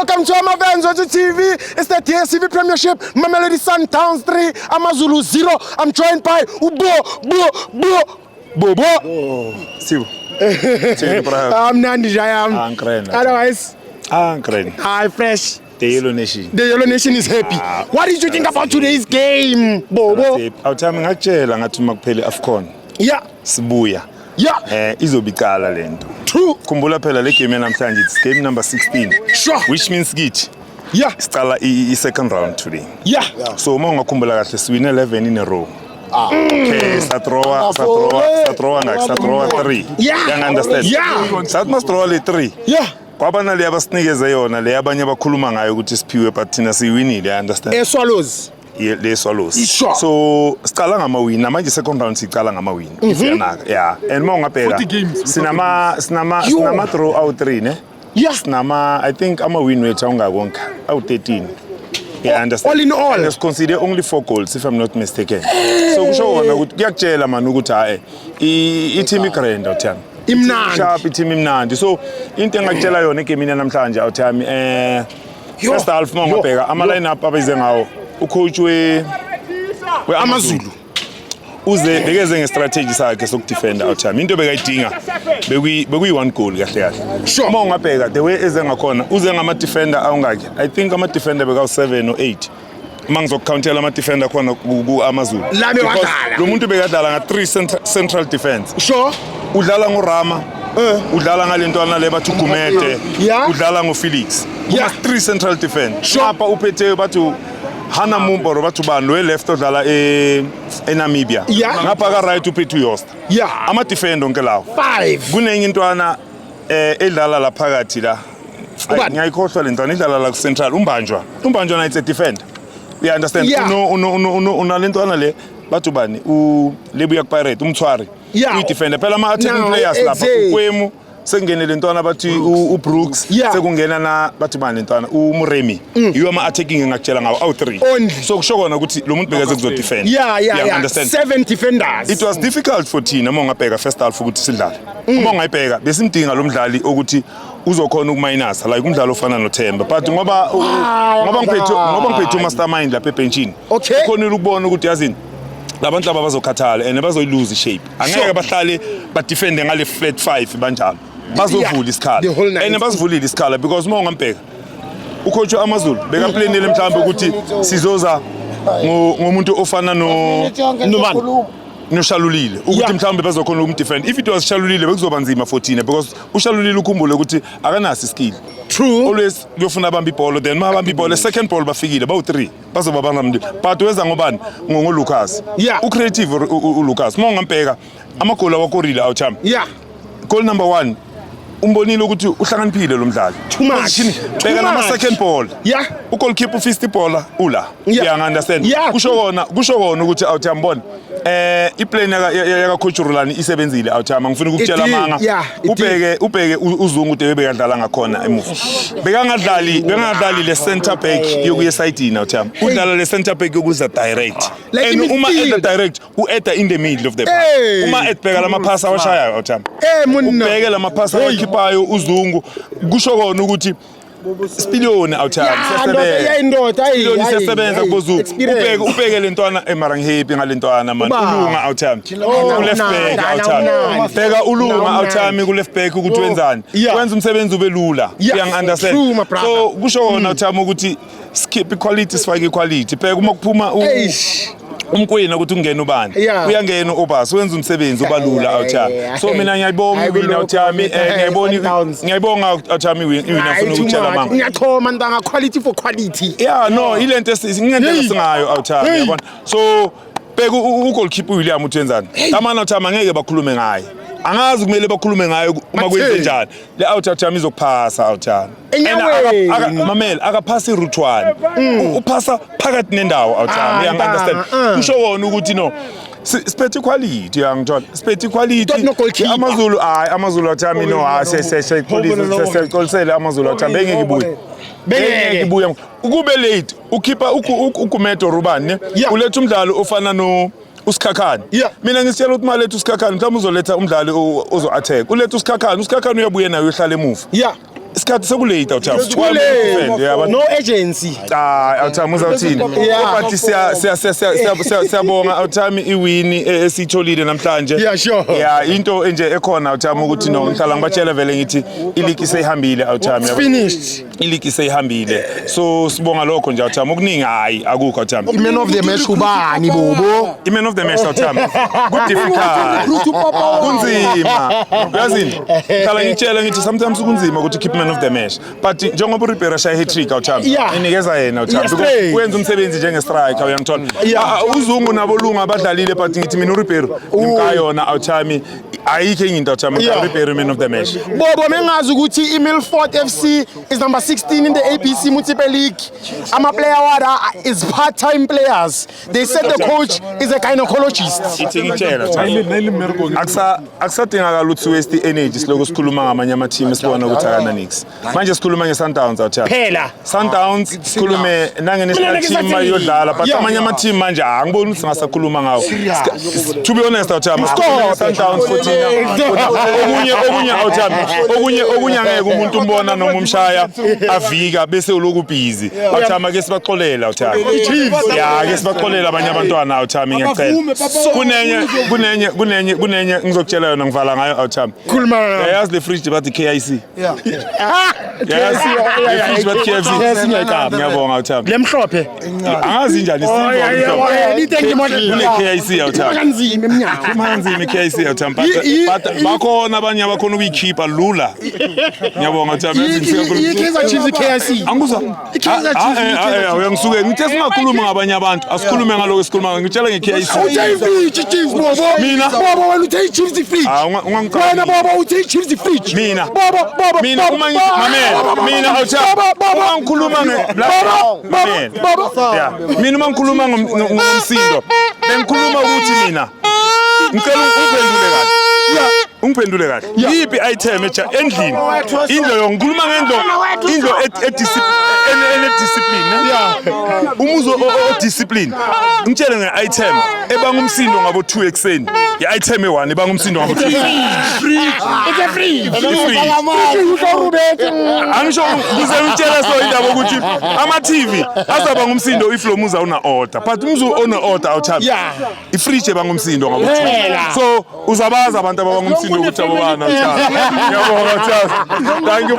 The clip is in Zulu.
Welcome to FANS Wethu TV. It's the DSTV Premiership. Mamelodi Sundowns 3, AmaZulu 0. I'm joined by Bobo. Siu. I'm Nandi Jayam. Otherwise, hi, fresh. The Yellow Nation. The Yellow Nation is happy. What did you think about today's game, Bobo? I'll tell you, AFCON. Yeah. Sibuya. Yeah. Izobikala lento. True. Kumbula phela le game namhlanje, it's game number 16. Sure. Which means githi. Yeah. Sicala I second round today. Yeah. So uma ungakhumbula kahle siwin 11 in a row. Okay, satroa 3. Yeah. You understand? Yeah. Sat must throw 3. Yeah. Kwabana le abasinikeze yona le abanye abakhuluma ngayo ukuthi siphiwe but thina siwinile, I understand. Swallows. Le Swallows. Sure. So sicala ngama-win manje second round sicala ngama-win. Yeah. And uma ungabheka sinama draw awu 3 ne? Yeah. Sinama I think ama-win wethu awungakonke awu 13. Yeah, understand. All in all. And let's consider only 4 goals if I'm not mistaken. So kusho wona ukuthi kuyakutshela man ukuthi hayi i-team igrand awuthami. Imnandi. Sharp i-team imnandi. So into engakutshela yona egemini namhlanje awuthami first half uma ungabheka ama-line up abize ngawo ucoach we-AmaZulu bekeze ngestrategy sakhe sokudefenda awuthami into bekayidinga bekuyi-1 goal kahle kahle. Sure. Uma ungabheka the way eze ngakhona uze ngama-defender awungakhe I think ama-defender bekawu-7 or 8 uma ngizokukountela ama-defender khona ku-AmaZulu lo muntu bekadlala nga-3 central defense. Sure. Udlala ngoRama, udlala ngalentwana le bathu Gumede, udlala ngoFelix. Yeah. 3 central defense. Sure. Apha uphethe bathu Hana Mumboro bathu bani lo left odlala eNamibia. Yeah. Ngapha ka right uphethe uYosta. Yeah. Ama defender onke lawo. 5. Kunenye intwana edlala la phakathi la. Ngiyayikhohlwa lentwana idlala la ku central umbanjwa na it's a defender. You understand? Yeah. Unalentwana le bathu bani lebuya ku Pirate umthwari. Yeah. Defender phela ama-attacking players lapha ukwemu sekungene lentwana bathi uBrooks sekungena na bathi bani lentwana uMuremi yiwo ama-attacking engakutshela ngawo awu-3 so kusho kona ukuthi lo muntu bekeze kuzodefend. Yeah. 7 defenders. It was difficult for thina uma ungabheka first half ukuthi sidlale. Uma ungayibheka besimdinga lo mdlali ukuthi uzokhona ukuminus like umdlalo ofana noThemba but ngoba ngiphethe umastermind lapha ebenchini ukhonile ukubona ukuthi yazini labantu laba bazokhathala and bazoyilose shape angeke bahlale badefende ngale flat 5 banjalo bazovula isikhala and bazivulile isikhala because uma ungambheka ucoach AmaZulu bekaplanele mhlawumbe ukuthi sizoza ngomuntu ofana noShalulile ukuthi mhlawumbe bazokhona ukumdefend. If it was Shalulile bekuzoba nzima for thina because uShalulile ukhumbule ukuthi akanasi skill. True. Always kuyofuna abamba ibhola then mabamba ibhola second ball bafikile bawu3 bazoba bangamndi but weza ngobani ngoLucas. Ucreative uLucas uma ungambheka amagoli awakorile awuthami. Goal number 1 umbonile ukuthi uhlakaniphile lo mdlali. Bheka nama second ball. Ugoalkeeper ufist ibhola ula. Understand? Kusho kona ukuthi awuthambona iplane yaka coach Rulani isebenzile awuthama ngifuna ukukutshela manga ubheke uzungu de bekadlala ngakhona emuva bekangadlali le center back yokuye side awuthama udlala le center back yokuza direct and uma at direct ueta in the middle of the park uma etbheka lama pass awashaya awuthama ubheke lama pass awakhipayo uzungu kusho kona ukuthi Spiloni awuthami sesebenza kubozu ubheke lentwana emaranghappy ngalentwana man ulunga awuthami left back awuthami bheka ulunga awuthami ku left back ukuthi wenzani wenza umsebenzi ube lula understand so kusho wona awuthami ukuthi skip quality sifake quality bheka uma kuphuma umkwena ukuthi ungena ubani uyangena obasi wenza umsebenzi obalula awuthami so mina ngiyayibonga iwina awuthami ngiyayibonga awuthami iwina mfuna ukutshela manga ngiyachoma ntanga quality for quality ilento ngiyendlela singayo awuthami yabona so bheka ugoalkeeper William uthenzani amana awuthami angeke bakhulume ngaye angazi kumele bakhulume ngayo uma kwenze njani le awuthami izokuphasa awuthami Mamela akaphasa iroute 1 uphasa phakathi nendawo awuthami understand kusho wona ukuthi no spetty quality yangithola spetty quality AmaZulu AmaZulu awuthami no sekolisele AmaZulu awuthami bengeke ibuye ukube late ukhipha ukumedo rubani uletha umdlalo ofana no usikhakhani mina ngisitshela ukuthi maletha usikhakhani mhlawumbe uzoletha umdlali ozo attack uletha usikhakhani uyabuye nayo uhlala emuva isikhathi sokulate awuthami no agency awuthami uzawuthini but siyabonga awuthami iwini esitholile namhlanje into nje ekhona awuthami ukuthi no ngihlala ngibatshela vele ngithi iligi seyihambile awuthami finished iligi seyihambile so sibonga lokho nje awuthami okuningi hayi akukho awuthami man of the match ubani bobo man of the match awuthami good difficult kunzima uyazini khala ngitshela ngithi sometimes kunzima ukuthi keep man of the match but njengoba uRibeiro shaya hat-trick awuthami inikeza yena awuthami wenza umsebenzi njenge striker uyangithola uzungu nabo lunga abadlalile but ngithi mina uRibeiro ngimkayona awuthami ayikho into awuthami uRibeiro man of the match bobo mengazi ukuthi iMilford FC is number 16 in the ABC Municipal League player wada is part-time players they said the coach is a gynecologist ithi ngitshela akusadingakala ukuthi waste energy siloko sikhuluma ngamanye ama team esibona ukuthi akana nix manje sikhuluma ngeSundowns awuthami phela Sundowns sikhulume nange-national team ayodlala but amanye ama team manje angiboni ukuthi singasakhuluma ngawo to be honest awuthami Sundowns futhi okunye awuthami okunye angeke umuntu umbona noma umshaya avika bese uloku busy awuthami ake sibaxolela awuthami ke sibaxolela abanye abantwana awuthami ngiyacela kunenye ngizokutshela yona ngivala ngayo awuthami yazi le fridge bathi KIC yes le fridge bathi KFC ngiyabonga awuthami lemhlophe angazi njani kune KIC awuthami kanzima eminyaka manzima KIC awuthami but bakhona abanye abakhona ukuyikhipha lula ngiyabonga awuthami iKaizer Chiefs KIC angizwa uyangisuke ngithe singakhuluma ngabanye abantu asikhulume ngaloko esikhuluma ngitshela ngeKIC mina bobo wena uthe Chiefs fridge wena bobo uthe Chiefs fridge mina bobo uma ngithi mina awuthami uma ngikhuluma mina uma ngikhuluma ngomsindo bengikhuluma ukuthi mina ngicela ungiphendule kahle yiphi item endlini indlo ngikhuluma indlo discipline umuzo discipline ngitshele nge-item ebanga umsindo ngabo 2 ekseni i-item e1 ebanga umsindo ngabo 2 it's a free angisho kuze ngitshela so indaba ukuthi ama-TV azabanga umsindo if lo muza una order but umuzo ona order awuthami i-fridge ebanga umsindo ngabo 2 so uzabaza abantu ababanga umsindo ukuthi abobana awuthami ngiyabonga awuthami thank you